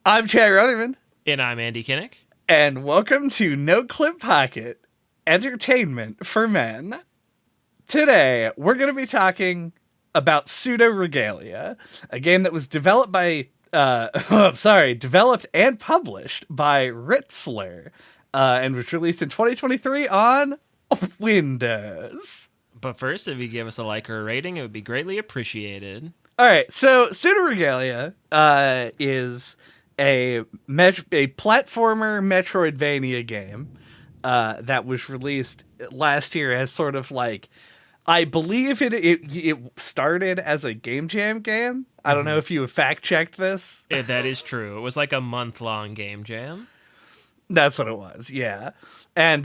I'm Chad Rutherman, And I'm Andy Kinnick. and welcome to NOCLIP Pocket Entertainment for Men. Today, we're going to be talking about Pseudoregalia, a game that was developed by, developed and published by Ritzler, and was released in 2023 on Windows. But first, if you give us a like or a rating, it would be greatly appreciated. All right, so Pseudoregalia is a platformer metroidvania game that was released last year as sort of like, I believe it started as a Game Jam game. I don't know if you have fact checked this. That is true. It was like a month-long game jam. That's what it was, yeah, and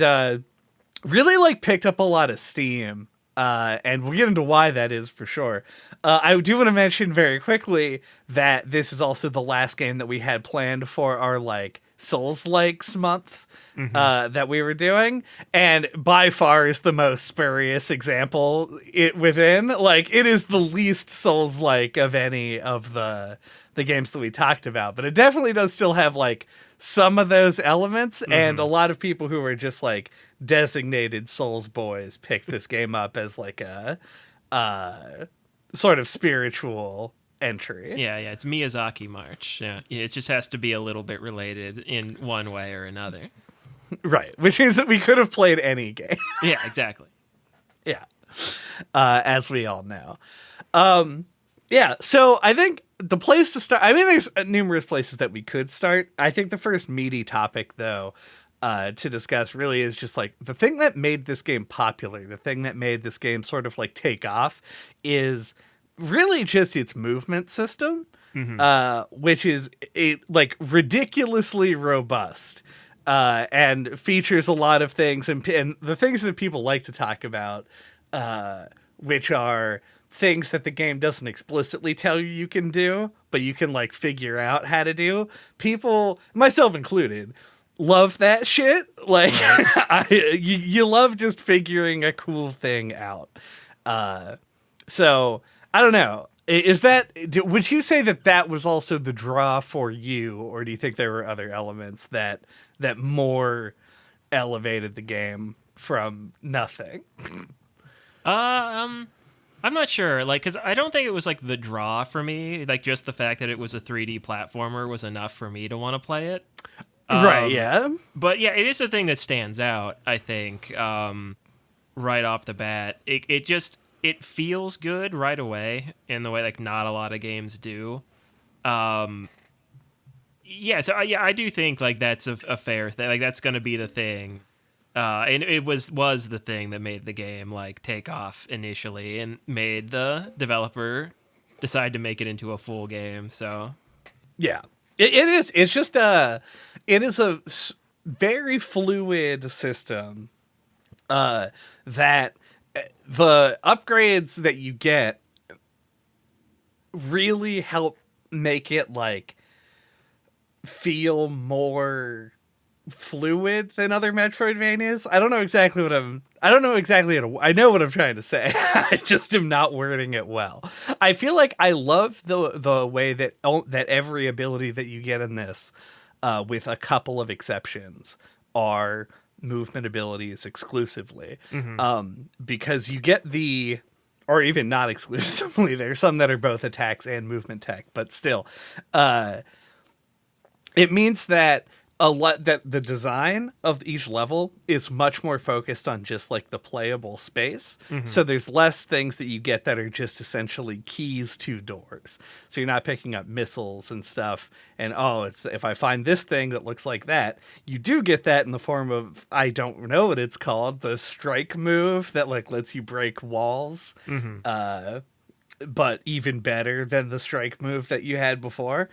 really like picked up a lot of steam. And we'll get into why that is for sure. I do want to mention very quickly that this is also the last game that we had planned for our like Souls-likes month that we were doing, and by far is the most spurious example it within. Like, it is the least Souls-like of any of the games that we talked about, but it definitely does still have like some of those elements, and a lot of people who are just like designated Souls boys picked this game up as like a sort of spiritual entry. Yeah, it's Miyazaki March. Yeah, it just has to be a little bit related in one way or another. Right, which is that we could have played any game. Yeah, exactly. Yeah, as we all know. Yeah, so I think the place to start, I mean, there's numerous places that we could start. I think the first meaty topic, though, to discuss really is just like the thing that made this game popular, the thing that made this game sort of like take off is really just its movement system, which is like ridiculously robust. And features a lot of things, and the things that people like to talk about, which are things that the game doesn't explicitly tell you can do, but you can like figure out how to do. People, myself included, love that shit. Like, you love just figuring a cool thing out. So I don't know. Would you say that was also the draw for you, or do you think there were other elements that more elevated the game from nothing? I'm not sure, like, because I don't think it was like the draw for me. Like, just the fact that it was a 3D platformer was enough for me to want to play it. Right, yeah. But yeah, it is the thing that stands out, I think, right off the bat. It feels good right away in the way like not a lot of games do. I do think like that's a fair thing. Like, that's going to be the thing. And it was the thing that made the game like take off initially and made the developer decide to make it into a full game. So yeah, it is. It's just it is a very fluid system. That the upgrades that you get really help make it like feel more fluid than other Metroidvanias. I know what I'm trying to say. I just am not wording it well. I feel like I love the way that every ability that you get in this, with a couple of exceptions, are movement abilities exclusively. Because you get or even not exclusively, there's some that are both attacks and movement tech, but still, it means that that the design of each level is much more focused on just like the playable space. So there's less things that you get that are just essentially keys to doors. So you're not picking up missiles and stuff, and if I find this thing that looks like that, you do get that in the form of, I don't know what it's called, the strike move that like lets you break walls. But even better than the strike move that you had before.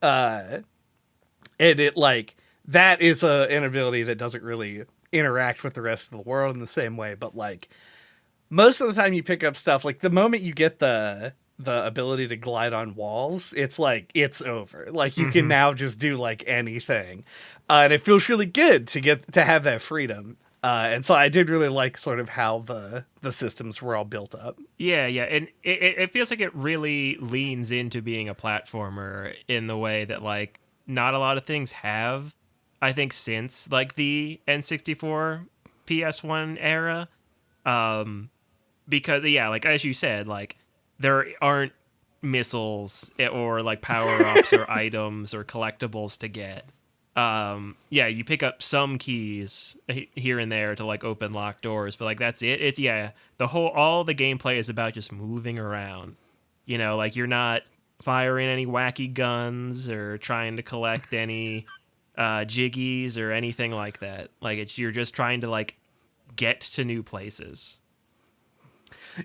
And it like, that is an ability that doesn't really interact with the rest of the world in the same way, but like most of the time you pick up stuff, like the moment you get the ability to glide on walls, it's like it's over. Like, you can now just do like anything, and it feels really good to have that freedom. And so I did really like sort of how the systems were all built up. Yeah, and it feels like it really leans into being a platformer in the way that like not a lot of things have, I think, since like the N64 PS1 era. Because yeah, like as you said, like there aren't missiles or like power-ups or items or collectibles to get. Yeah, you pick up some keys here and there to like open locked doors, but like that's it. It's yeah, all the gameplay is about just moving around. You know, like you're not firing any wacky guns or trying to collect any jiggies or anything like that. Like you're just trying to like get to new places.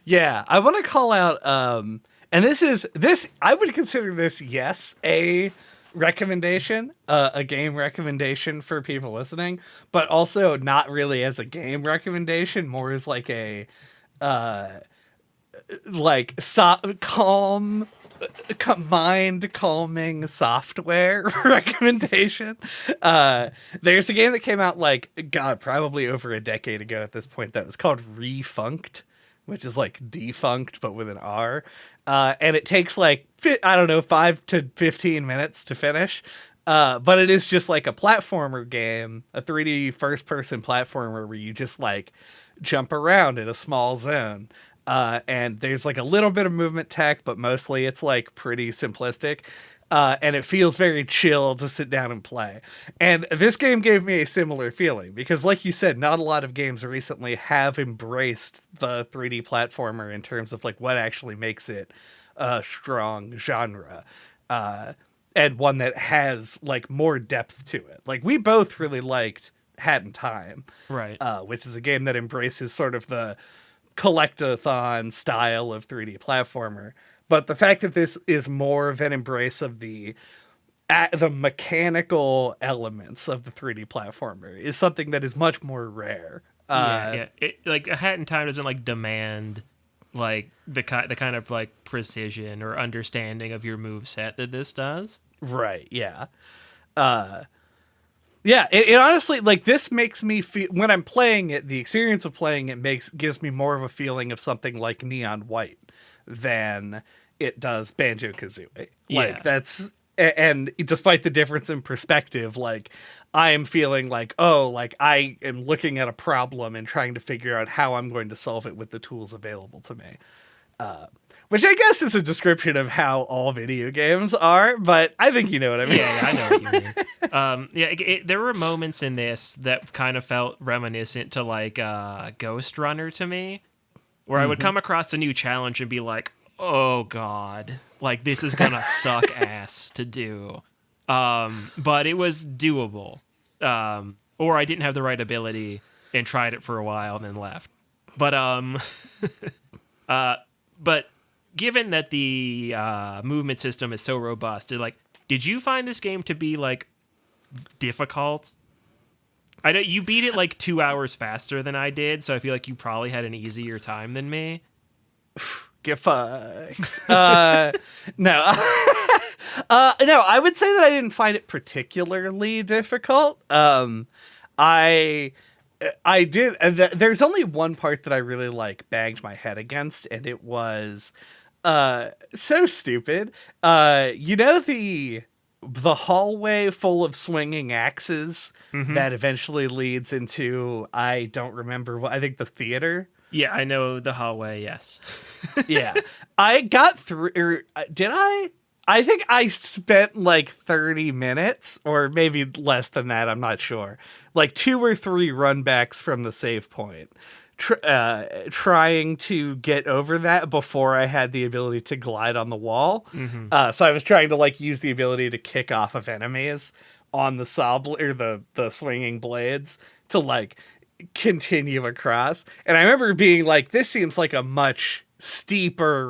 Yeah, I want to call out, and this I would consider this, yes, a recommendation, a game recommendation for people listening, but also not really as a game recommendation, more as like a calm, mind calming software recommendation. There's a game that came out probably over a decade ago at this point that was called Refunked, which is like defunct but with an R, and it takes like 5 to 15 minutes to finish. But it is just like a platformer game, a 3D first person platformer where you just like jump around in a small zone. And there's like a little bit of movement tech, but mostly it's like pretty simplistic. And it feels very chill to sit down and play. And this game gave me a similar feeling because, like you said, not a lot of games recently have embraced the 3D platformer in terms of like what actually makes it a strong genre. And one that has like more depth to it. Like we both really liked Hat in Time, Right. which is a game that embraces sort of the collectathon style of 3D platformer. But the fact that this is more of an embrace of the mechanical elements of the 3D platformer is something that is much more rare. Yeah. Like A Hat in Time doesn't like demand like the kind of like precision or understanding of your move set that this does. Right. Yeah. Yeah. It honestly, like, this makes me feel, when I'm playing it, the experience of playing it gives me more of a feeling of something like Neon White than it does Banjo-Kazooie. Yeah. Like that's, and despite the difference in perspective, like I am feeling like, oh, like I am looking at a problem and trying to figure out how I'm going to solve it with the tools available to me. Which I guess is a description of how all video games are, but I think you know what I mean. Yeah, I know what you mean. There were moments in this that kind of felt reminiscent to like Ghost Runner to me, where I would come across a new challenge and be like, oh god, like this is gonna suck ass to do. But it was doable. Or I didn't have the right ability and tried it for a while and then left. But given that the movement system is so robust, did you find this game to be like difficult? I know you beat it like 2 hours faster than I did, so I feel like you probably had an easier time than me. Get fucked. No. No, I would say that I didn't find it particularly difficult. I did. There's only one part that I really like banged my head against, and it was so stupid. You know the hallway full of swinging axes that eventually leads into, I don't remember what, I think the theater. Yeah, I know the hallway, yes. Yeah. I got through, did I? I think I spent like 30 minutes, or maybe less than that, I'm not sure. Like 2 or 3 runbacks from the save point, trying to get over that before I had the ability to glide on the wall. So I was trying to like use the ability to kick off of enemies on the the swinging blades to like continue across. And I remember being like, this seems like a much steeper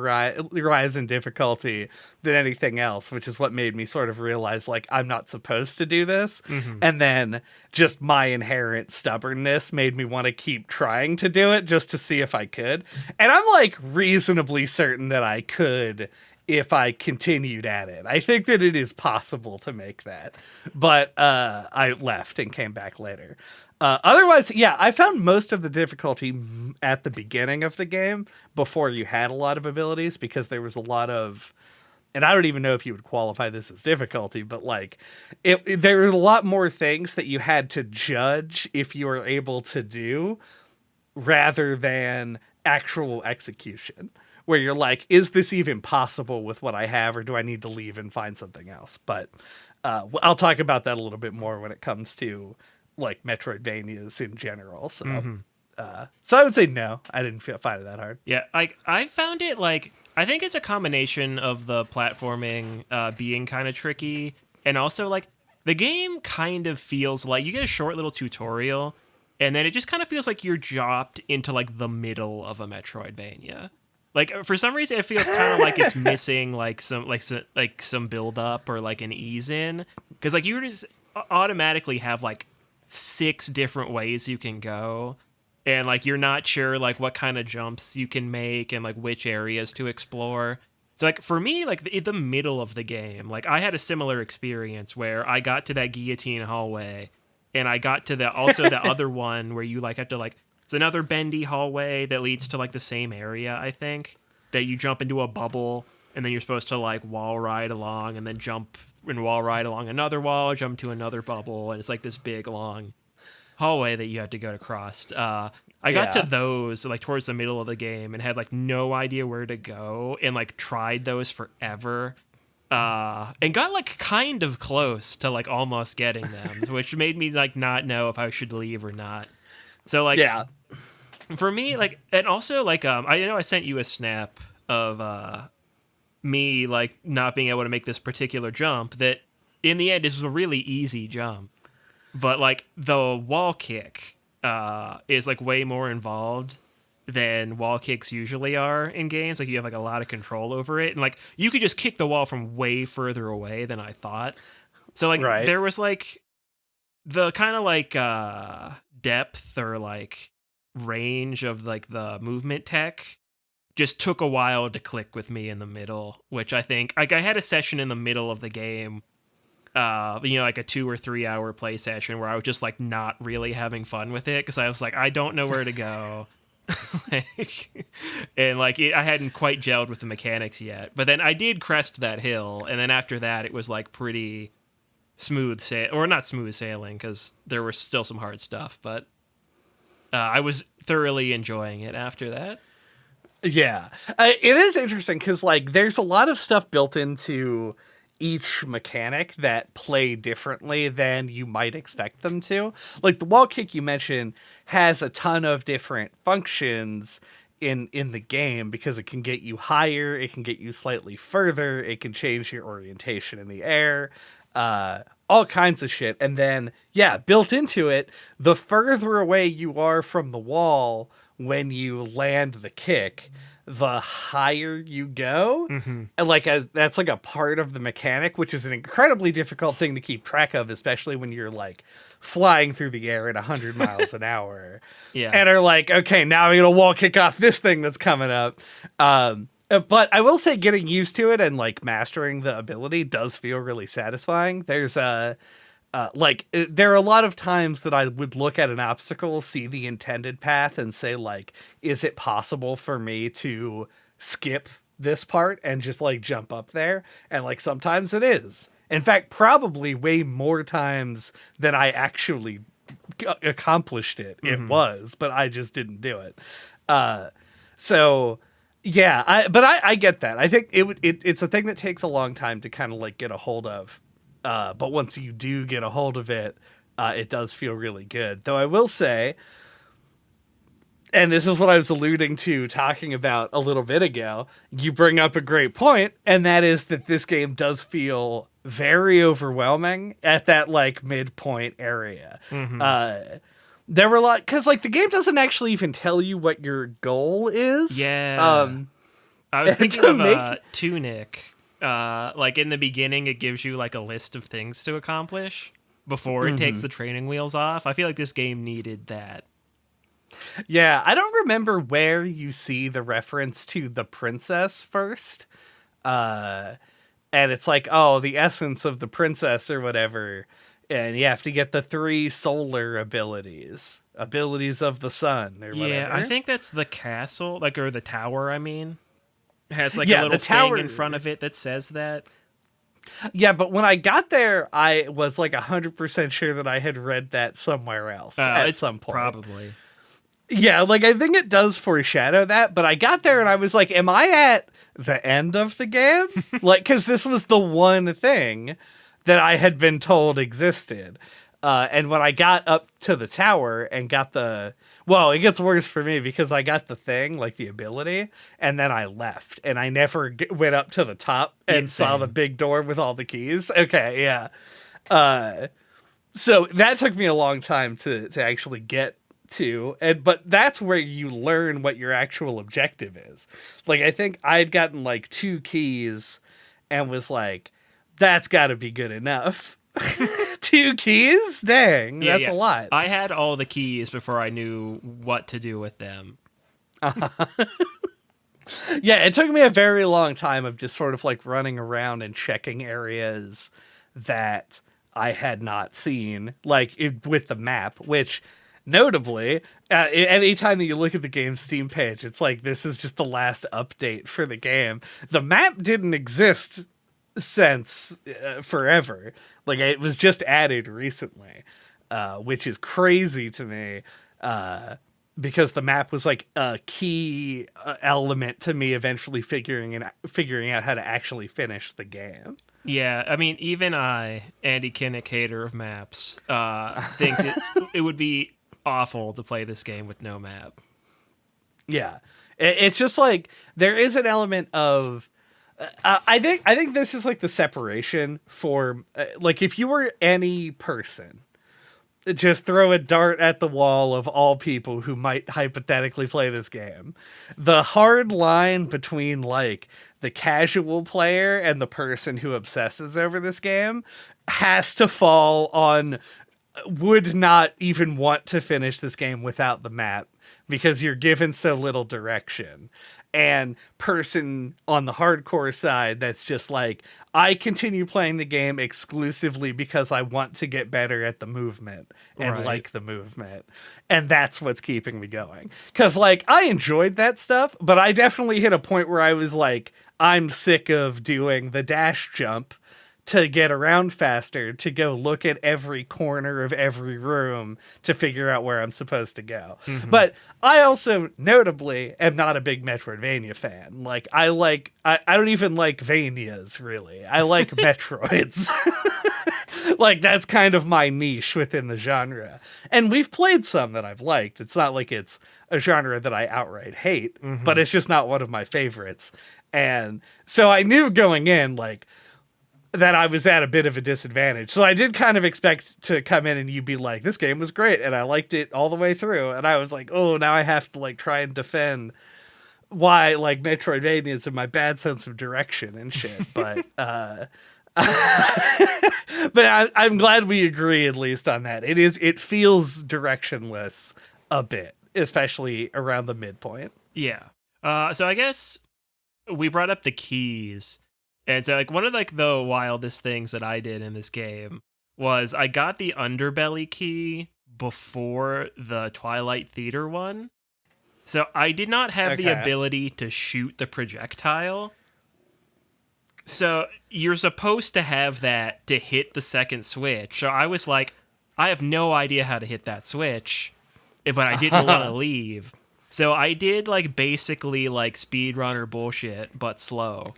rise in difficulty than anything else, which is what made me sort of realize like I'm not supposed to do this. And then just my inherent stubbornness made me want to keep trying to do it just to see if I could. And I'm like reasonably certain that I could if I continued at it. I think that it is possible to make that, but I left and came back later. Otherwise, yeah, I found most of the difficulty at the beginning of the game before you had a lot of abilities, because there was a lot of and I don't even know if you would qualify this as difficulty, but like there are a lot more things that you had to judge if you were able to do rather than actual execution, where you're like, is this even possible with what I have, or do I need to leave and find something else? But I'll talk about that a little bit more when it comes to like Metroidvanias in general. So, so I would say no, I didn't find it that hard. Yeah, I found it like, I think it's a combination of the platforming being kind of tricky, and also like the game kind of feels like you get a short little tutorial, and then it just kind of feels like you're dropped into like the middle of a Metroidvania. Like for some reason, it feels kind of like it's missing like some build up or like an ease in, because like you just automatically have like 6 different ways you can go, and like you're not sure like what kind of jumps you can make and like which areas to explore. So like for me, like in the middle of the game, like I had a similar experience where I got to that guillotine hallway, and I got to the other one where you like have to like, it's another bendy hallway that leads to like the same area, I think, that you jump into a bubble, and then you're supposed to like wall ride along, and then jump and wall ride along another wall, jump to another bubble, and it's like this big long hallway that you have to go across. I got to those like towards the middle of the game and had like no idea where to go, and like tried those forever. And got like kind of close to like almost getting them, which made me like not know if I should leave or not. So like, for me, like, and also like, I know I sent you a snap of me like not being able to make this particular jump that in the end is a really easy jump, but like the wall kick is like way more involved than wall kicks usually are in games. Like you have like a lot of control over it, and like you could just kick the wall from way further away than I thought. So like there was like the kind of like depth or like range of like the movement tech just took a while to click with me in the middle, which I think like I had a session in the middle of the game, like a 2 or 3 hour play session where I was just like not really having fun with it because I was like, I don't know where to go. And like I hadn't quite gelled with the mechanics yet, but then I did crest that hill, and then after that it was like pretty smooth or not smooth sailing because there was still some hard stuff, but I was thoroughly enjoying it after that. Yeah, it is interesting because like there's a lot of stuff built into each mechanic that play differently than you might expect them to. Like the wall kick you mentioned has a ton of different functions in the game because it can get you higher, it can get you slightly further, it can change your orientation in the air, all kinds of shit. And then built into it, the further away you are from the wall when you land the kick, the higher you go. And like that's like a part of the mechanic, which is an incredibly difficult thing to keep track of, especially when you're like flying through the air at 100 miles an hour. And are like, okay, now I'm gonna wall kick off this thing that's coming up. But I will say getting used to it and like mastering the ability does feel really satisfying. There's there are a lot of times that I would look at an obstacle, see the intended path, and say, like, is it possible for me to skip this part and just, like, jump up there? And, like, sometimes it is. In fact, probably way more times than I actually accomplished it. It was, but I just didn't do it. So, yeah, I get that. I think it's a thing that takes a long time to kind of, like, get a hold of. But once you do get a hold of it, it does feel really good. Though I will say, and this is what I was alluding to talking about a little bit ago, you bring up a great point, and that is that this game does feel very overwhelming at that like midpoint area. There were a lot, because like the game doesn't actually even tell you what your goal is. I was thinking of Tunic. Like in the beginning, it gives you like a list of things to accomplish before it takes the training wheels off. I feel like this game needed that. Yeah, I don't remember where you see the reference to the princess first. And it's like, oh, the essence of the princess or whatever. And you have to get the 3 solar abilities of the sun or whatever. Yeah, I think that's the castle, like, or the tower, I mean. It has like a Yeah, little the tower thing in front of it that says that. Yeah, but when I got there, I was like 100% sure that I had read that somewhere else at It's some point. probably. Yeah, like I think it does foreshadow that, but I got there and I was like, am I at the end of the game? Like, because this was the one thing that I had been told existed. And when I got up to the tower and got well, it gets worse for me because I got the thing, like the ability, and then I left and I never went up to the top and saw the big door with all the keys. Okay, yeah. So that took me a long time to actually get to, but that's where you learn what your actual objective is. Like, I think I'd gotten like 2 keys and was like, that's got to be good enough. 2 keys? Dang, that's a lot. I had all the keys before I knew what to do with them. Yeah, it took me a very long time of just sort of like running around and checking areas that I had not seen, like with the map, which notably, anytime that you look at the game's Steam page, it's like this is just the last update for the game. The map didn't exist since forever. Like, it was just added recently, which is crazy to me, because the map was like a key element to me eventually figuring out how to actually finish the game. Yeah, I mean, even I, Andy Kinnick, hater of maps, think it would be awful to play this game with no map. Yeah, it's just like there is an element of I think this is like the separation for like if you were any person, just throw a dart at the wall of all people who might hypothetically play this game. The hard line between like the casual player and the person who obsesses over this game has to fall on would not even want to finish this game without the map because you're given so little direction. And person on the hardcore side that's just like, I continue playing the game exclusively because I want to get better at the movement and like the movement. And that's what's keeping me going. Because, like, I enjoyed that stuff, but I definitely hit a point where I was like, I'm sick of doing the dash jump to get around faster, to go look at every corner of every room to figure out where I'm supposed to go. Mm-hmm. But I also notably am not a big Metroidvania fan. Like, I don't even like Vanias, really. I like Metroids. Like, that's kind of my niche within the genre. And we've played some that I've liked. It's not like it's a genre that I outright hate, but it's just not one of my favorites. And so I knew going in, like, that I was at a bit of a disadvantage. So I did kind of expect to come in and you'd be like, this game was great and I liked it all the way through. And I was like, oh, now I have to like try and defend why like Metroidvanias and my bad sense of direction and shit. But but I'm glad we agree at least on that. It feels directionless a bit, especially around the midpoint. Yeah. So I guess we brought up the keys. And so, like, one of, like, the wildest things that I did in this game was I got the underbelly key before the Twilight Theater one. So I did not have the ability to shoot the projectile. So you're supposed to have that to hit the second switch. So I was like, I have no idea how to hit that switch, but I didn't want to leave. So I did, like, basically, like, speedrunner bullshit, but slow.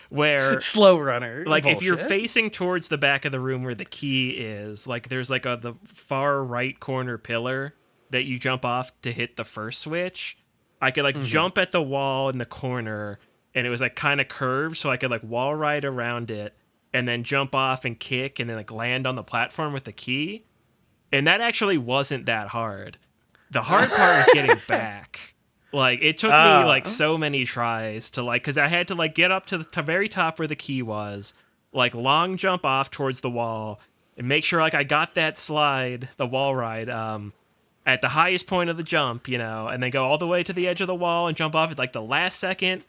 Where slow runner, like bullshit. If you're facing towards the back of the room where the key is, like there's like the far right corner pillar that you jump off to hit the first switch. I could like jump at the wall in the corner, and it was like kind of curved, so I could like wall ride around it and then jump off and kick and then like land on the platform with the key. And that actually wasn't that hard. The hard part was getting back. Like, it took me, like, so many tries to, like, because I had to, like, get up to the very top where the key was, like, long jump off towards the wall, and make sure, like, I got that slide, the wall ride, at the highest point of the jump, you know, and then go all the way to the edge of the wall and jump off at, like, the last second,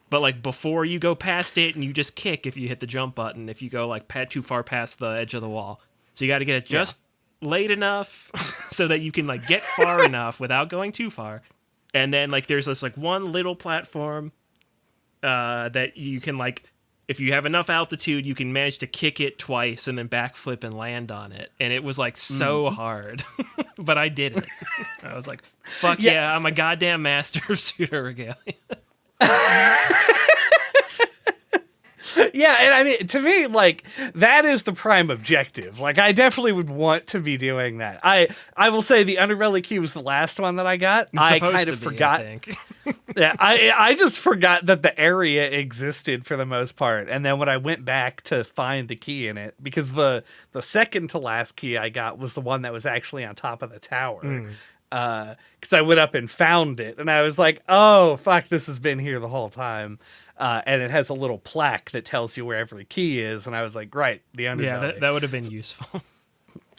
but, like, before you go past it, and you just kick if you hit the jump button, if you go, like, too far past the edge of the wall. So you got to get it just late enough so that you can, like, get far enough without going too far. And then like there's this like one little platform that you can like, if you have enough altitude, you can manage to kick it twice and then backflip and land on it. And it was like so hard, but I did it. I was like, fuck yeah, I'm a goddamn master of Pseudoregalia. Yeah, and I mean, to me, like, that is the prime objective. Like, I definitely would want to be doing that. I will say the Underbelly key was the last one that I got. I kind of forgot. Yeah, I just forgot that the area existed for the most part. And then when I went back to find the key in it, because the second to last key I got was the one that was actually on top of the tower. Because I went up and found it, and I was like, oh, fuck, this has been here the whole time. And it has a little plaque that tells you where every key is, and I was like, right, the Underbelly. Yeah, that would have been useful.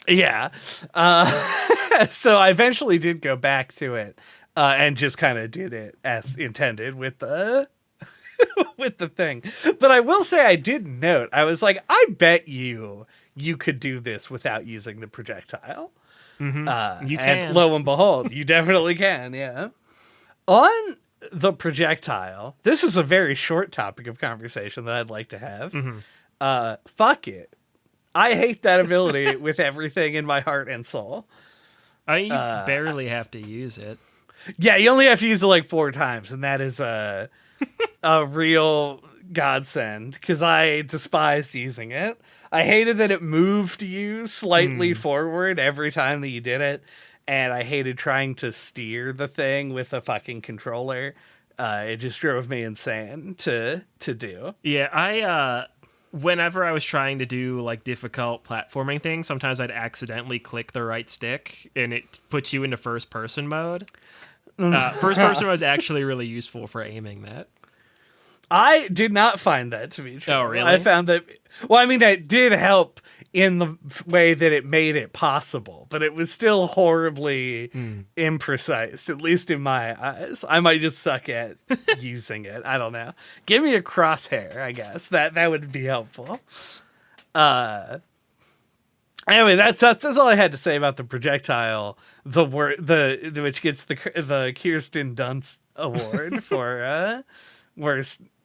Yeah. So I eventually did go back to it and just kind of did it as intended with the with the thing. But I will say I did note, I was like, I bet you could do this without using the projectile. Mm-hmm. You can. And lo and behold, you definitely can, yeah. On the projectile, this is a very short topic of conversation that I'd like to have. Fuck it. I hate that ability with everything in my heart and soul. You barely have to use it. Yeah, you only have to use it like 4 times, and that is a real godsend, because I despised using it. I hated that it moved you slightly forward every time that you did it, and I hated trying to steer the thing with a fucking controller. It just drove me insane to do. Yeah, whenever I was trying to do like difficult platforming things, sometimes I'd accidentally click the right stick and it puts you into first person mode. First person was actually really useful for aiming that. I did not find that to be true. Oh, really? I found that, well, I mean, that did help in the way that it made it possible, but it was still horribly imprecise, at least in my eyes. I might just suck at using it. I don't know. Give me a crosshair, I guess. That would be helpful. Anyway, that's all I had to say about the projectile. Which gets the Kirsten Dunst award for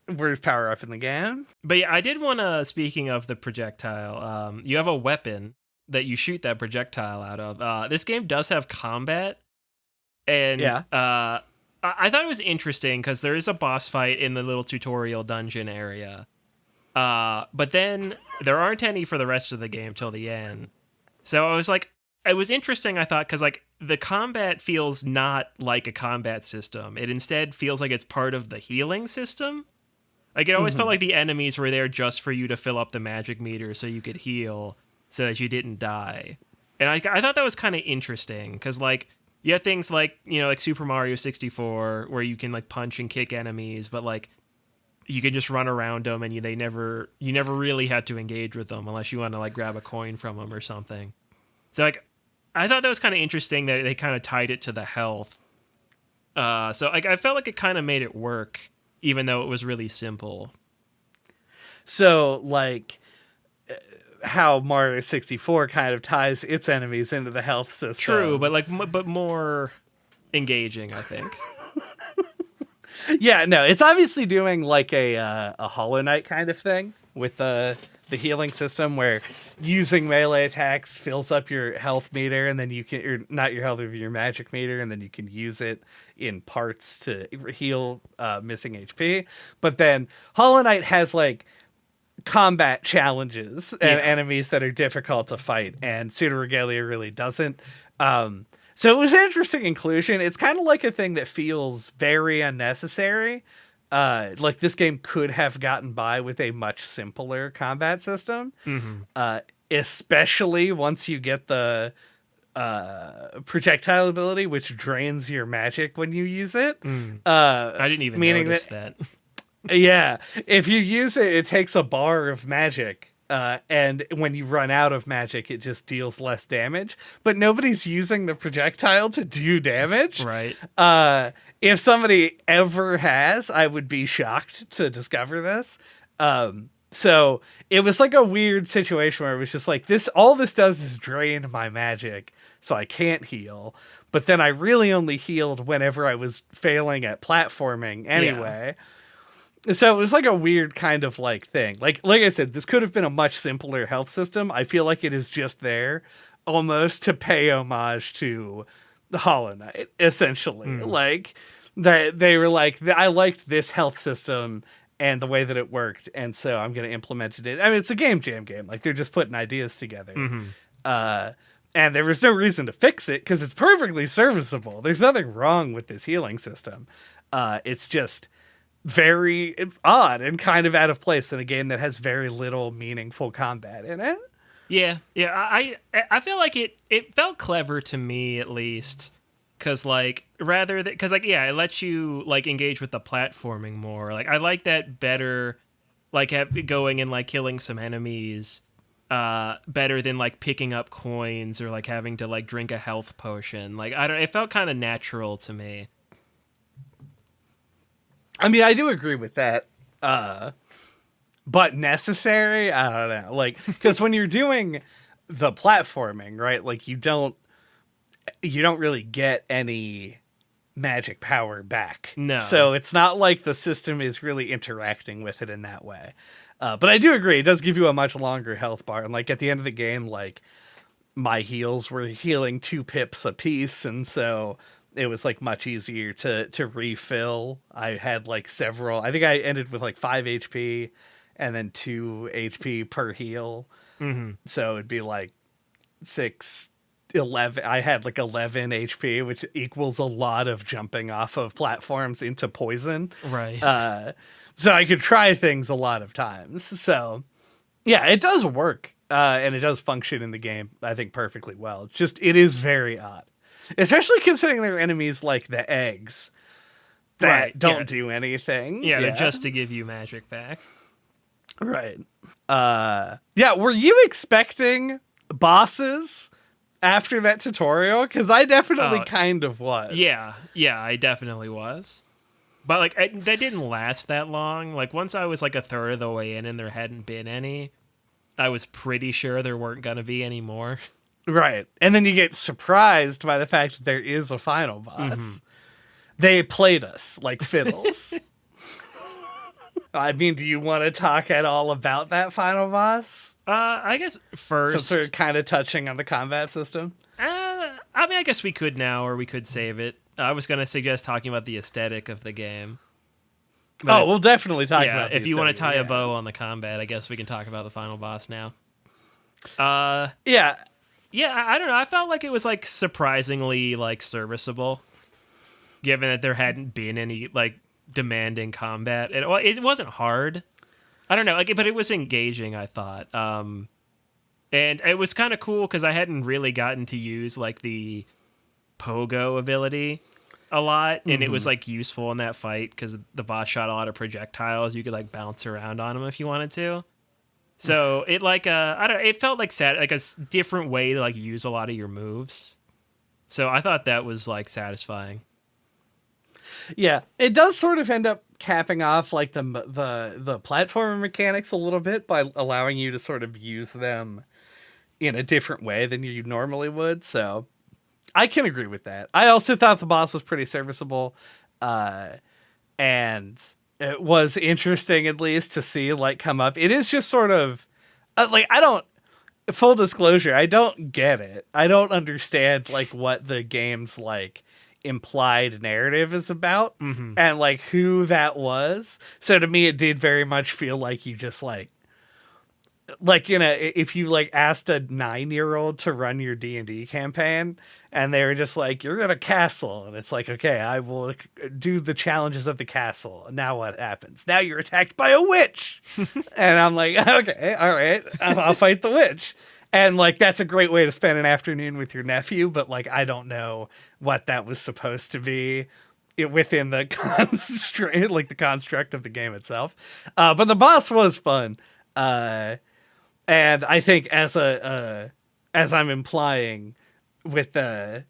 worst power up in the game. But yeah, I did want to, speaking of the projectile, you have a weapon that you shoot that projectile out of. This game does have combat, and I thought it was interesting because there is a boss fight in the little tutorial dungeon area, but then there aren't any for the rest of the game till the end. So I was like, it was interesting, I thought, because like the combat feels not like a combat system. It instead feels like it's part of the healing system. Like, it always felt like the enemies were there just for you to fill up the magic meter so you could heal so that you didn't die. And I thought that was kind of interesting, because, like, you have things like, you know, like Super Mario 64, where you can, like, punch and kick enemies, but, like, you can just run around them and you never really had to engage with them unless you want to, like, grab a coin from them or something. So, like, I thought that was kind of interesting that they kind of tied it to the health. So, like, I felt like it kind of made it work, even though it was really simple. So, like, how Mario 64 kind of ties its enemies into the health system. True, but like, but more engaging, I think. Yeah, no, it's obviously doing like a Hollow Knight kind of thing with the healing system, where using melee attacks fills up your health meter, and then you can, or not your health, your magic meter, and then you can use it in parts to heal missing HP. But then Hollow Knight has like combat challenges and enemies that are difficult to fight, and Pseudoregalia really doesn't. So it was an interesting inclusion. It's kind of like a thing that feels very unnecessary. Like, this game could have gotten by with a much simpler combat system, especially once you get the projectile ability, which drains your magic when you use it. I didn't even notice that. Yeah, if you use it, it takes a bar of magic. And when you run out of magic, it just deals less damage. But nobody's using the projectile to do damage. Right. If somebody ever has, I would be shocked to discover this. So it was like a weird situation where it was just like all this does is drain my magic, so I can't heal. But then I really only healed whenever I was failing at platforming anyway. Yeah. So it was like a weird kind of like thing. Like I said, this could have been a much simpler health system. I feel like it is just there almost to pay homage to the Hollow Knight, essentially. Like that they were like, I liked this health system and the way that it worked, and so I'm going to implement it. I mean, it's a game jam game. Like, they're just putting ideas together. And there was no reason to fix it, because it's perfectly serviceable. There's nothing wrong with this healing system. It's just very odd and kind of out of place in a game that has very little meaningful combat in it. Yeah. I feel like it felt clever to me, at least. Because, like, rather than... Because, like, yeah, it lets you, like, engage with the platforming more. Like, I like that better, like, going and, like, killing some enemies better than, like, picking up coins or, like, having to, like, drink a health potion. Like, it felt kind of natural to me. I mean, I do agree with that. But necessary? I don't know. Like, because when you're doing the platforming, right, like, you don't really get any magic power back. No. So it's not like the system is really interacting with it in that way. But I do agree, it does give you a much longer health bar. And like at the end of the game, like my heals were healing 2 pips a piece. And so it was like much easier to refill. I had like several, I think I ended with like 5 HP and then 2 HP per heal. So it'd be like 6, 11. I had like 11 HP, which equals a lot of jumping off of platforms into poison. Right. So I could try things a lot of times. So yeah, it does work. And it does function in the game, I think, perfectly well. It's just, it is very odd. Especially considering there are enemies like the eggs that don't do anything. Yeah, they're just to give you magic back. Right. Yeah, were you expecting bosses after that tutorial? Because I definitely kind of was. Yeah, I definitely was. But, like, they didn't last that long. Like, once I was, like, a third of the way in and there hadn't been any, I was pretty sure there weren't going to be any more. Right. And then you get surprised by the fact that there is a final boss. They played us like fiddles. I mean, do you want to talk at all about that final boss? I guess first... Since we're kind of touching on the combat system. I mean, I guess we could now, or we could save it. I was going to suggest talking about the aesthetic of the game. But we'll definitely talk about if you want to tie a bow on the combat, I guess we can talk about the final boss now. Yeah, I don't know. I felt like it was, like, surprisingly, like, serviceable, given that there hadn't been any, like, demanding combat. It wasn't hard. I don't know, like, but it was engaging, I thought. And it was kind of cool because I hadn't really gotten to use, like, the pogo ability a lot, and it was, like, useful in that fight because the boss shot a lot of projectiles. You could, like, bounce around on him if you wanted to. So it, like, it felt like like a different way to, like, use a lot of your moves. So I thought that was, like, satisfying. Yeah, it does sort of end up capping off like the platformer mechanics a little bit by allowing you to sort of use them in a different way than you normally would. So I can agree with that. I also thought the boss was pretty serviceable, and it was interesting at least to see like come up. It is just sort of like full disclosure, I don't get it. I don't understand like what the game's like implied narrative is about and like who that was. So to me it did very much feel like you just like if you like asked a 9-year-old to run your D&D campaign and they were just like, you're in a castle, and it's like, okay, I will do the challenges of the castle. Now what happens? Now you're attacked by a witch. And I'm like, okay, all right, I'll fight the witch. And like that's a great way to spend an afternoon with your nephew, but like I don't know what that was supposed to be within the construct, like the construct of the game itself. But the boss was fun, and I think as I'm implying with that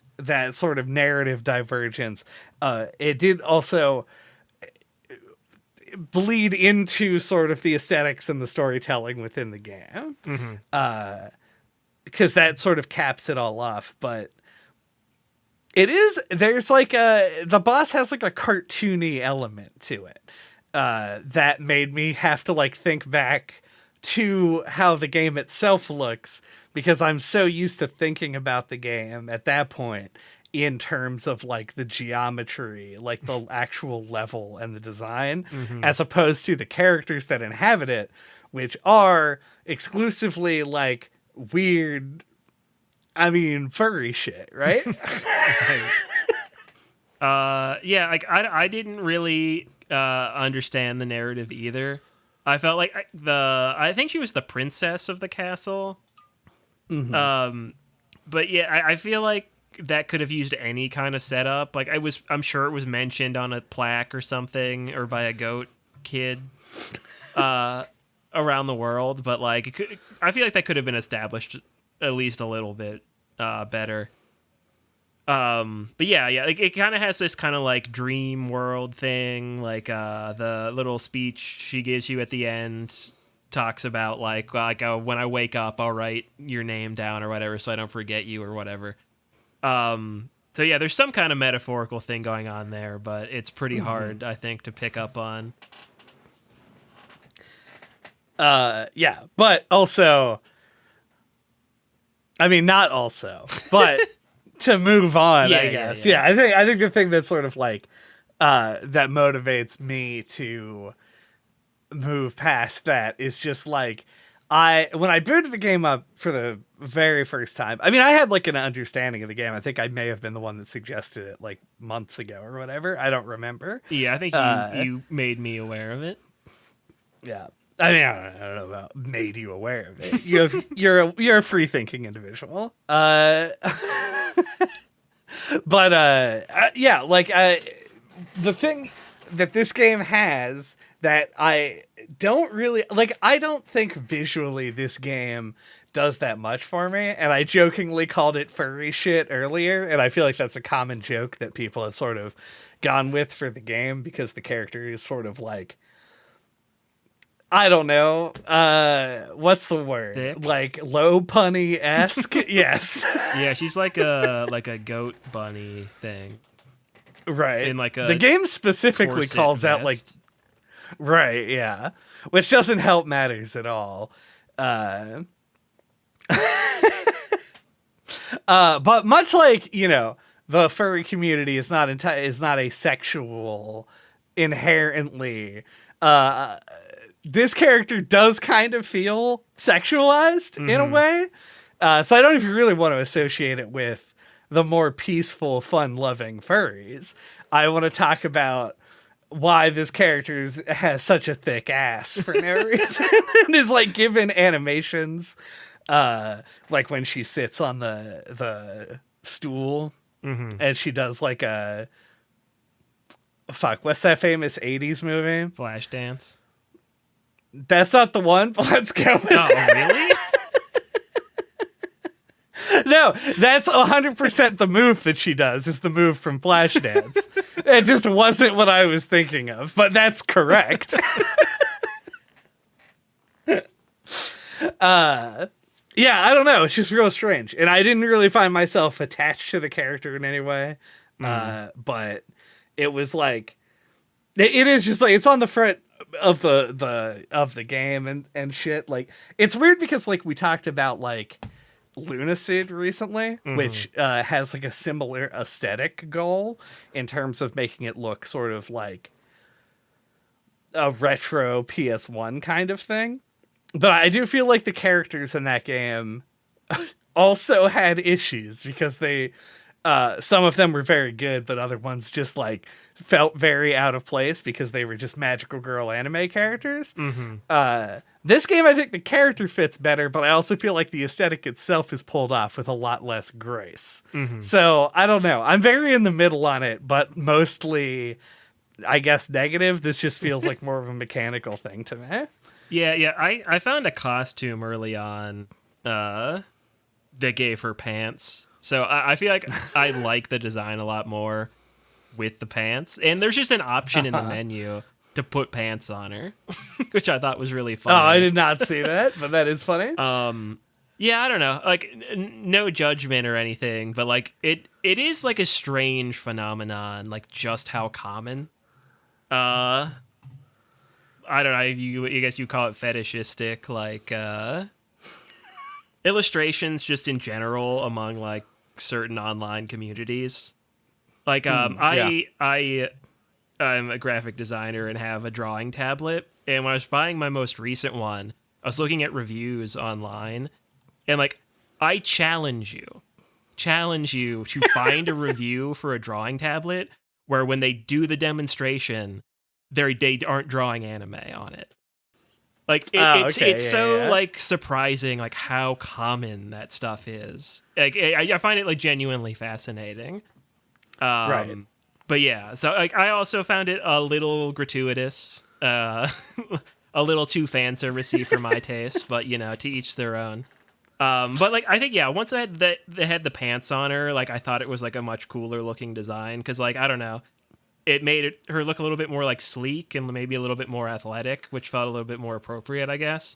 sort of narrative divergence, it did also. bleed into sort of the aesthetics and the storytelling within the game. Because that sort of caps it all off. But there's like the boss has like a cartoony element to it that made me have to like think back to how the game itself looks, because I'm so used to thinking about the game at that point in terms of like the geometry, like the actual level and the design, as opposed to the characters that inhabit it, which are exclusively like weird, furry shit, right? Yeah, like I didn't really understand the narrative either. I felt like I think she was the princess of the castle. But yeah, I feel like that could have used any kind of setup. Like I'm sure it was mentioned on a plaque or something, or by a goat kid around the world. But like, I feel like that could have been established at least a little bit better. But yeah, like it kind of has this kind of like dream world thing. Like the little speech she gives you at the end talks about like when I wake up, I'll write your name down or whatever, so I don't forget you or whatever. So yeah, there's some kind of metaphorical thing going on there, but it's pretty hard, I think, to pick up on. Yeah, but also, not also, but to move on, I guess. Yeah, I think the thing that's sort of like that motivates me to move past that is just like when I booted the game up for the very first time. I had like an understanding of the game. I think I may have been the one that suggested it like months ago or whatever. I don't remember. Yeah, I think you made me aware of it. Yeah. I don't know about made you aware of it. You're a free thinking individual. But yeah, like the thing that this game has that I don't really like, I don't think visually this game does that much for me, and I jokingly called it furry shit earlier, and I feel like that's a common joke that people have sort of gone with for the game, because the character is sort of like, I don't know, what's the word? Thick? Like low punny-esque? Yes. Yeah, she's like a goat bunny thing. Right. In like the game specifically calls out like, right, yeah. Which doesn't help matters at all. But much like, the furry community is not a sexual inherently, this character does kind of feel sexualized in a way. So I don't even really want to associate it with the more peaceful, fun-loving furries. I want to talk about why this character has such a thick ass for no reason, and is like given animations, like when she sits on the stool, and she does like a what's that famous 80s movie? Flashdance. That's not the one, but let's go with Oh, really? No, that's 100% the move that she does, is the move from Flashdance. It just wasn't what I was thinking of, but that's correct. Yeah, I don't know. It's just real strange. And I didn't really find myself attached to the character in any way. But it was like, it is just like, it's on the front of the game and shit. Like, it's weird because like we talked about like Lunacid recently, which has like a similar aesthetic goal in terms of making it look sort of like a retro PS1 kind of thing. But I do feel like the characters in that game also had issues, because they some of them were very good, but other ones just like felt very out of place because they were just magical girl anime characters. This game, I think the character fits better, but I also feel like the aesthetic itself is pulled off with a lot less grace. So I don't know. I'm very in the middle on it, but mostly, I guess, negative. This just feels like more of a mechanical thing to me. Yeah. I found a costume early on that gave her pants. So I feel like I like the design a lot more with the pants. And there's just an option in the menu to put pants on her, which I thought was really Oh, funny. I did not see that, but that is funny. Yeah, I don't know. Like, no judgment or anything, but like it is like a strange phenomenon, like just how common. I don't know. I guess you call it fetishistic, like illustrations just in general among like certain online communities. Like, Yeah. I'm a graphic designer and have a drawing tablet, and when I was buying my most recent one, I was looking at reviews online. And like, I challenge you to find a review for a drawing tablet where when they do the demonstration, they aren't drawing anime on it. Like it's Yeah, so yeah. like surprising like how common that stuff is. Like I find it like genuinely fascinating. Right. But yeah, so like I also found it a little gratuitous, a little too fan servicey for my taste. But you know, to each their own. But like I think once they had the pants on her, like I thought it was like a much cooler looking design because like I don't know, it made her look a little bit more like sleek and maybe a little bit more athletic, which felt a little bit more appropriate, I guess.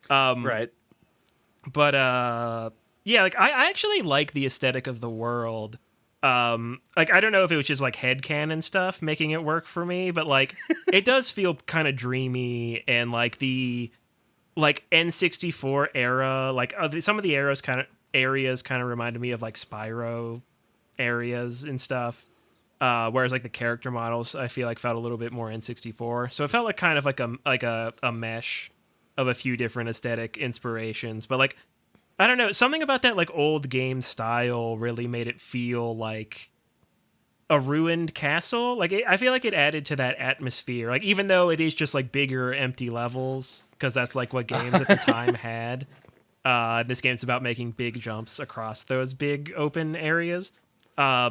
Right. But yeah, like I actually like the aesthetic of the world. Like I don't know if it was just like headcanon stuff making it work for me, but like it does feel kind of dreamy and like the like N64 era, like some of the areas kind of reminded me of like Spyro areas and stuff. Whereas like the character models, I feel like felt a little bit more N64. So it felt like kind of like a mesh of a few different aesthetic inspirations. But like I don't know, something about that like old game style really made it feel like a ruined castle. Like I feel like it added to that atmosphere. Like even though it is just like bigger empty levels, because that's like what games at the time had. This game's about making big jumps across those big open areas. I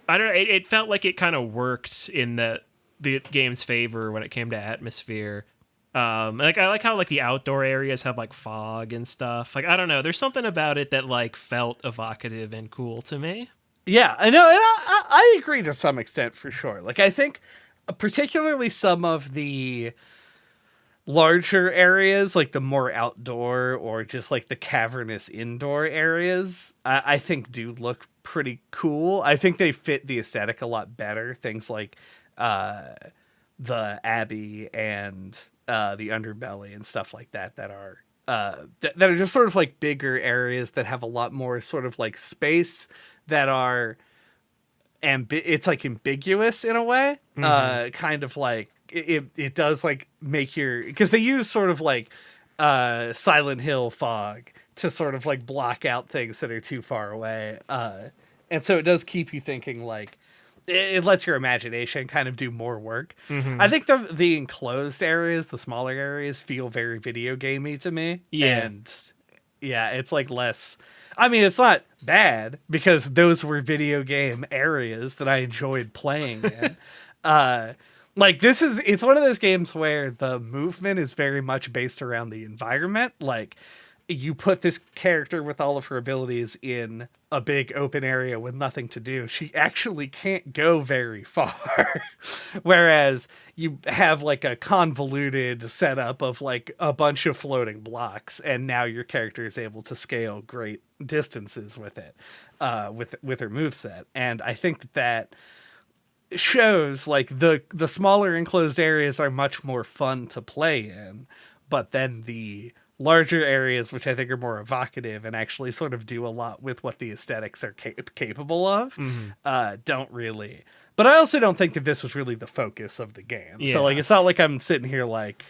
don't know. It felt like it kind of worked in the game's favor when it came to atmosphere. Like I like how like the outdoor areas have like fog and stuff. Like I don't know. There's something about it that like felt evocative and cool to me. Yeah, I know, and I agree to some extent for sure. Like, I think particularly some of the larger areas, like the more outdoor or just like the cavernous indoor areas, I think do look pretty cool. I think they fit the aesthetic a lot better. Things like the Abbey and the Underbelly and stuff like that that are that are just sort of like bigger areas that have a lot more sort of like space that are it's like ambiguous in a way. Kind of like it does like make your, because they use sort of like Silent Hill fog to sort of like block out things that are too far away. And so it does keep you thinking, like it lets your imagination kind of do more work. I think the enclosed areas, the smaller areas, feel very video gamey to me. Yeah. And yeah, it's like less. I mean, it's not bad because those were video game areas that I enjoyed playing in. Like it's one of those games where the movement is very much based around the environment. Like you put this character with all of her abilities in a big open area with nothing to do, she actually can't go very far. Whereas you have like a convoluted setup of like a bunch of floating blocks, and now your character is able to scale great distances with it, with her moveset. And I think that shows like the smaller enclosed areas are much more fun to play in, but then the larger areas, which I think are more evocative and actually sort of do a lot with what the aesthetics are capable of, don't really. But I also don't think that this was really the focus of the game. Yeah. So like, it's not like I'm sitting here like,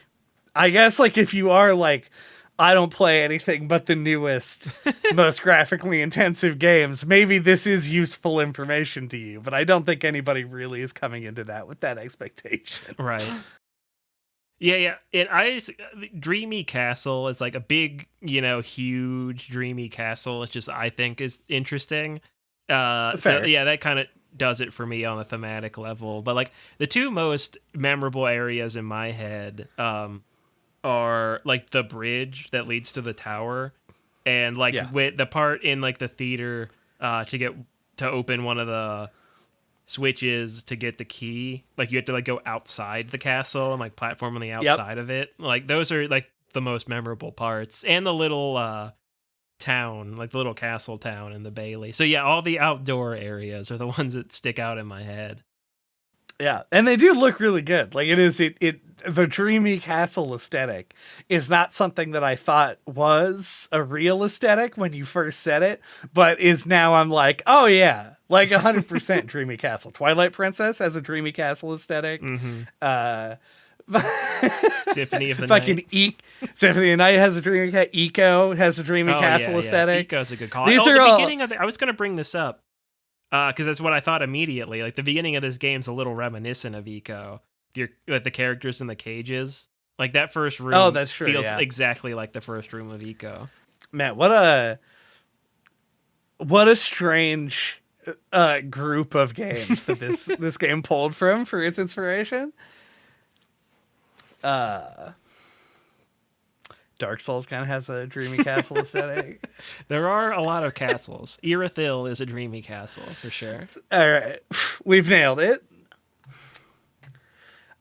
I guess like if you are like, I don't play anything but the newest, most graphically intensive games, maybe this is useful information to you, but I don't think anybody really is coming into that with that expectation. Right. Yeah. And Dreamy Castle is like a big, huge dreamy castle. It's just, I think, is interesting. So yeah, that kind of does it for me on a thematic level. But like the two most memorable areas in my head are like the bridge that leads to the tower, and like with the part in like the theater to open one of the switches to get the key. Like you have to like go outside the castle and like platform on the Yep. outside of it. Like those are like the most memorable parts, and the little town, like the little castle town in the Bailey. So yeah, all the outdoor areas are the ones that stick out in my head. Yeah, and they do look really good. Like it the dreamy castle aesthetic is not something that I thought was a real aesthetic when you first said it, but is now I'm like, oh yeah, like 100% dreamy castle. Twilight Princess has a dreamy castle aesthetic. Symphony of the fucking Night. Symphony of the Night has a dreamy Eco has a dreamy castle aesthetic. Eco's a good call. These are the all... beginning of I was going to bring this up because that's what I thought immediately. Like the beginning of this game's a little reminiscent of Eco. Like the characters in the cages, like that first room. Oh, that's true. Feels yeah. exactly like the first room of Eco. Man, what a strange group of games that this game pulled from for its inspiration. Dark Souls kind of has a dreamy castle aesthetic. There are a lot of castles. Irithyll is a dreamy castle for sure. All right, we've nailed it.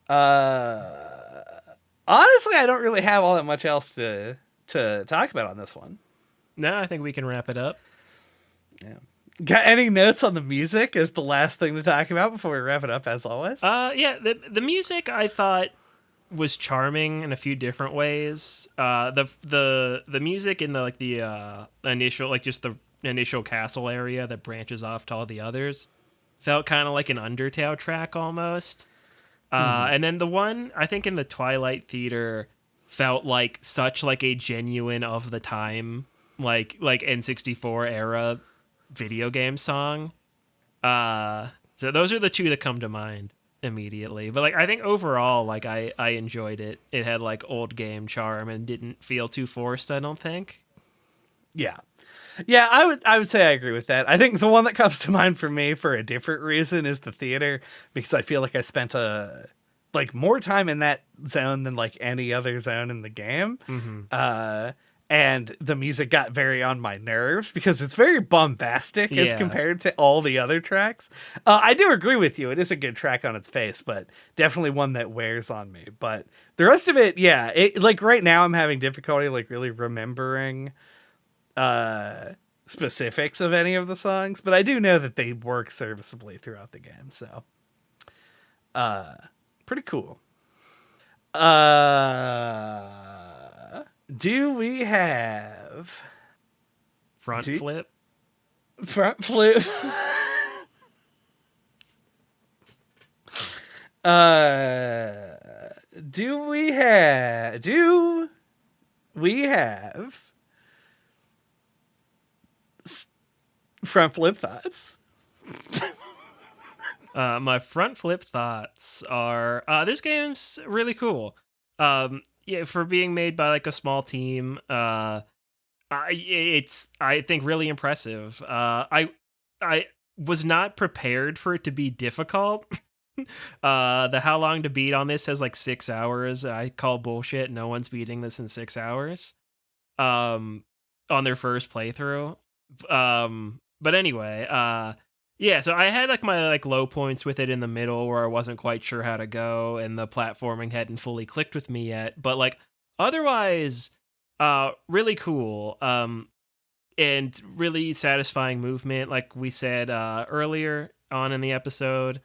Honestly, I don't really have all that much else to talk about on this one. No, I think we can wrap it up. Yeah. Got any notes on the music as the last thing to talk about before we wrap it up, as always? Yeah, the music I thought was charming in a few different ways. The music in the initial, like just the initial castle area that branches off to all the others felt kind of like an Undertale track almost. And then the one I think in the Twilight Theater felt like such like a genuine of the time like N64 era video game song. So those are the two that come to mind immediately. But like I think overall like I enjoyed it. It had like old game charm and didn't feel too forced, I don't think. Yeah. Yeah, I would say I agree with that. I think the one that comes to mind for me for a different reason is the theater, because I feel like I spent more time in that zone than like any other zone in the game. And the music got very on my nerves because it's very bombastic as compared to all the other tracks. I do agree with you. It is a good track on its face, but definitely one that wears on me. But the rest of it, yeah, like right now I'm having difficulty like really remembering specifics of any of the songs, but I do know that they work serviceably throughout the game. So, pretty cool. Do we have front flip? Front flip. Do we have front flip thoughts? My front flip thoughts are this game's really cool. Yeah, for being made by like a small team, it's I think really impressive. I was not prepared for it to be difficult. The how long to beat on this says like 6 hours. I call bullshit. No one's beating this in 6 hours. On their first playthrough. But anyway, yeah, so I had like my like low points with it in the middle where I wasn't quite sure how to go and the platforming hadn't fully clicked with me yet, but like otherwise really cool and really satisfying movement like we said earlier on in the episode.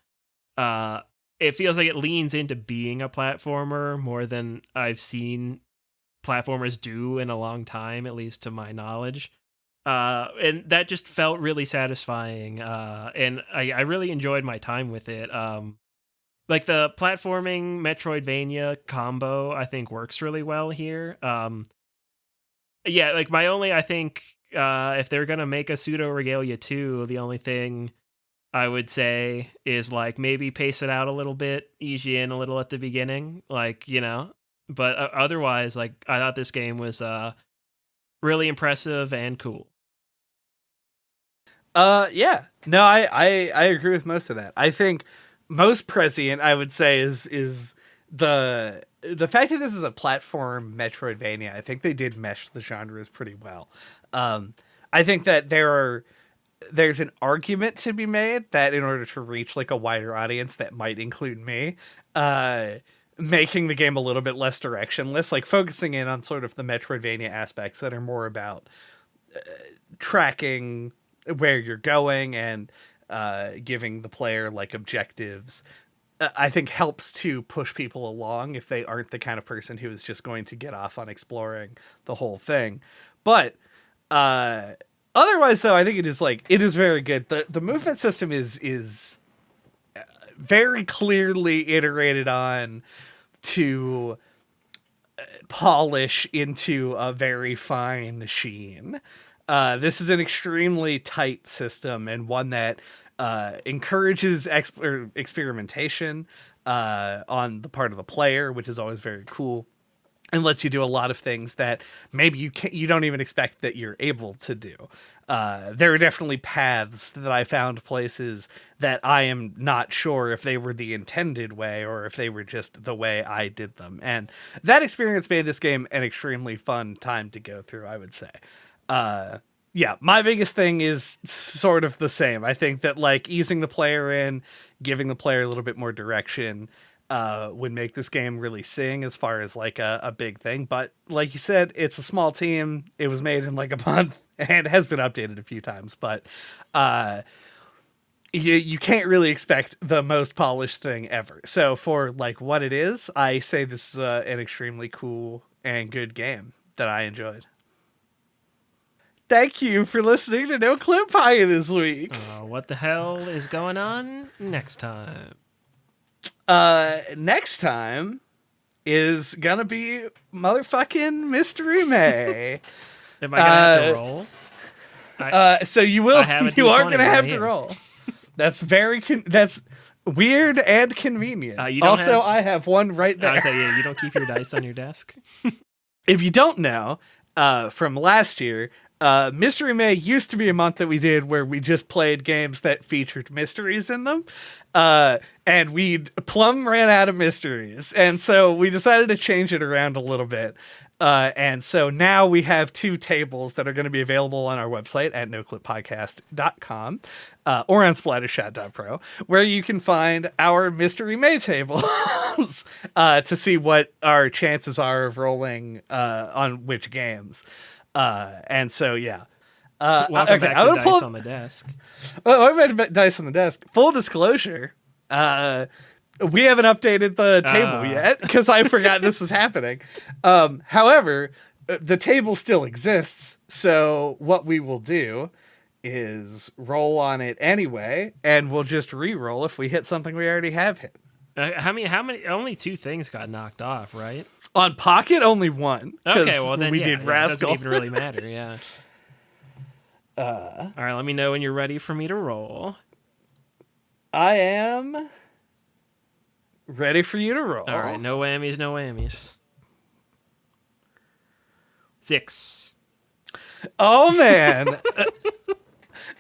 It feels like it leans into being a platformer more than I've seen platformers do in a long time, at least to my knowledge. And that just felt really satisfying. And I really enjoyed my time with it. Like the platforming Metroidvania combo, I think works really well here. Yeah, like my only, I think, if they're going to make a Pseudoregalia 2, the only thing I would say is like maybe pace it out a little bit, ease you in a little at the beginning, like, you know, but otherwise, like I thought this game was really impressive and cool. Yeah, no, I agree with most of that. I think most prescient, I would say, is the fact that this is a platform Metroidvania. I think they did mesh the genres pretty well. I think that there are there's an argument to be made that in order to reach like a wider audience that might include me, making the game a little bit less directionless, like focusing in on sort of the Metroidvania aspects that are more about tracking where you're going and giving the player like objectives, I think helps to push people along if they aren't the kind of person who is just going to get off on exploring the whole thing. But otherwise, though, I think it is very good. The movement system is very clearly iterated on to polish into a very fine sheen. This is an extremely tight system and one that encourages experimentation on the part of the player, which is always very cool, and lets you do a lot of things that maybe you don't even expect that you're able to do. There are definitely paths that I found places that I am not sure if they were the intended way or if they were just the way I did them. And that experience made this game an extremely fun time to go through, I would say. Yeah, my biggest thing is sort of the same. I think that like easing the player in, giving the player a little bit more direction, would make this game really sing as far as like a big thing. But like you said, it's a small team. It was made in like a month and has been updated a few times. But you can't really expect the most polished thing ever. So for like what it is, I say this is an extremely cool and good game that I enjoyed. Thank you for listening to NOCLIP Pie this week. What the hell is going on next time? Next time is gonna be motherfucking Mystery May. Am I gonna have to roll? So you are gonna have to roll. That's that's weird and convenient. I have one right there. I say, yeah, you don't keep your dice on your desk. If you don't know, from last year, Mystery May used to be a month that we did where we just played games that featured mysteries in them. And Plum ran out of mysteries. And so we decided to change it around a little bit. And so now we have 2 tables that are going to be available on our website at noclippodcast.com or on splattershot.pro, where you can find our Mystery May tables to see what our chances are of rolling on which games. And so, yeah. Welcome back to Dice on the Desk. Welcome back to Dice on the Desk. Full disclosure, we haven't updated the table yet because I forgot this was happening. However, the table still exists. So what we will do is roll on it anyway, and we'll just re-roll if we hit something we already have hit. How many? Only 2 things got knocked off, right? On Pocket, only 1. Okay, well then we did Rascal. It doesn't even really matter, yeah. All right, let me know when you're ready for me to roll. I am ready for you to roll. All right, no whammies, no whammies. 6. Oh, man.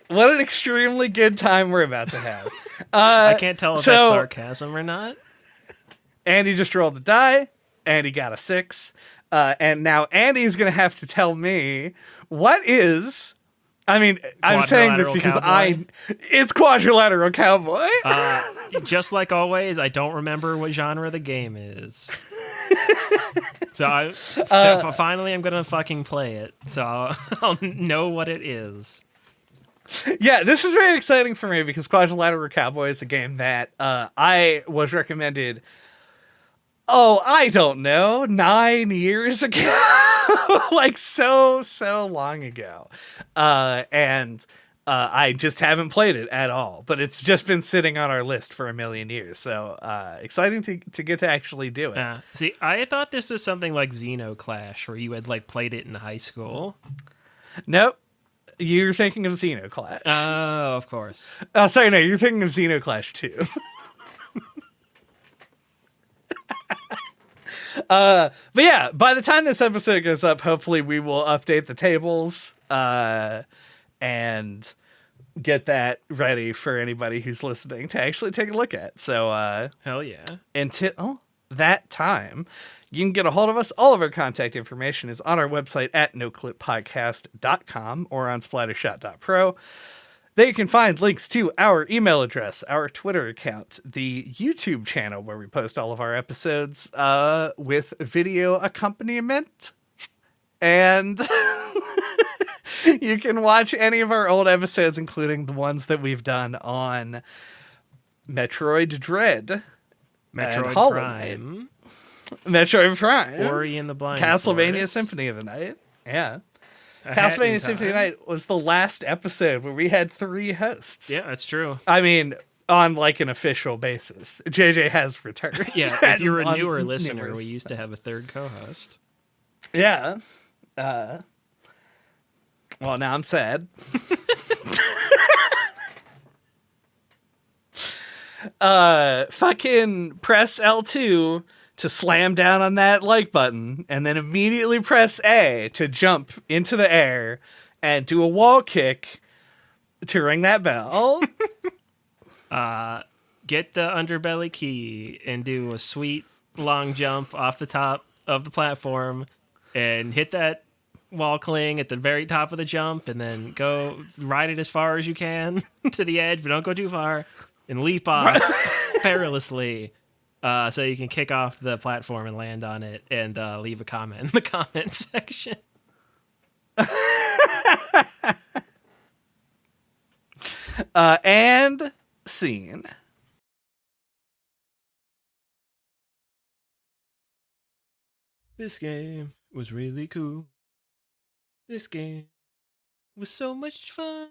What an extremely good time we're about to have. I can't tell if that's sarcasm or not. Andy just rolled a die. Andy got a 6. And now Andy's going to have to tell me what is... I'm saying this because it's Quadrilateral Cowboy. Just like always, I don't remember what genre the game is. So finally I'm going to fucking play it. So I'll know what it is. Yeah, this is very exciting for me because Quadrilateral Cowboy is a game that I was recommended... I don't know, 9 years ago, like so long ago. And I just haven't played it at all, but it's just been sitting on our list for a million years. So exciting to get to actually do it. See, I thought this was something like Xenoclash, where you had like played it in high school. Nope. You're thinking of Xenoclash. Oh, of course. Oh, sorry, no, you're thinking of Xenoclash too. But yeah, by the time this episode goes up, hopefully we will update the tables and get that ready for anybody who's listening to actually take a look at. So hell yeah. Until that time, you can get a hold of us. All of our contact information is on our website at noclippodcast.com or on splattershot.pro. There you can find links to our email address, our Twitter account, the YouTube channel where we post all of our episodes with video accompaniment. And you can watch any of our old episodes, including the ones that we've done on Metroid Dread, Metroid Hollow Prime, Metroid Prime, Ori and the Blind Castlevania Forest. Symphony of the Night. Yeah. A Hat in Castlevania Symphony of the Time. Night was the last episode where we had 3 hosts. Yeah, that's true. I mean, on like an official basis. JJ has returned. Yeah, if you were a on newer listener, numerous- we used to have a third co-host. Yeah. Well, now I'm sad. Fucking press L2 to slam down on that like button, and then immediately press A to jump into the air and do a wall kick to ring that bell. Get the underbelly key and do a sweet long jump off the top of the platform and hit that wall cling at the very top of the jump, and then go ride it as far as you can to the edge, but don't go too far, and leap off perilously so you can kick off the platform and land on it, and leave a comment in the comment section. And scene. This game was really cool. This game was so much fun.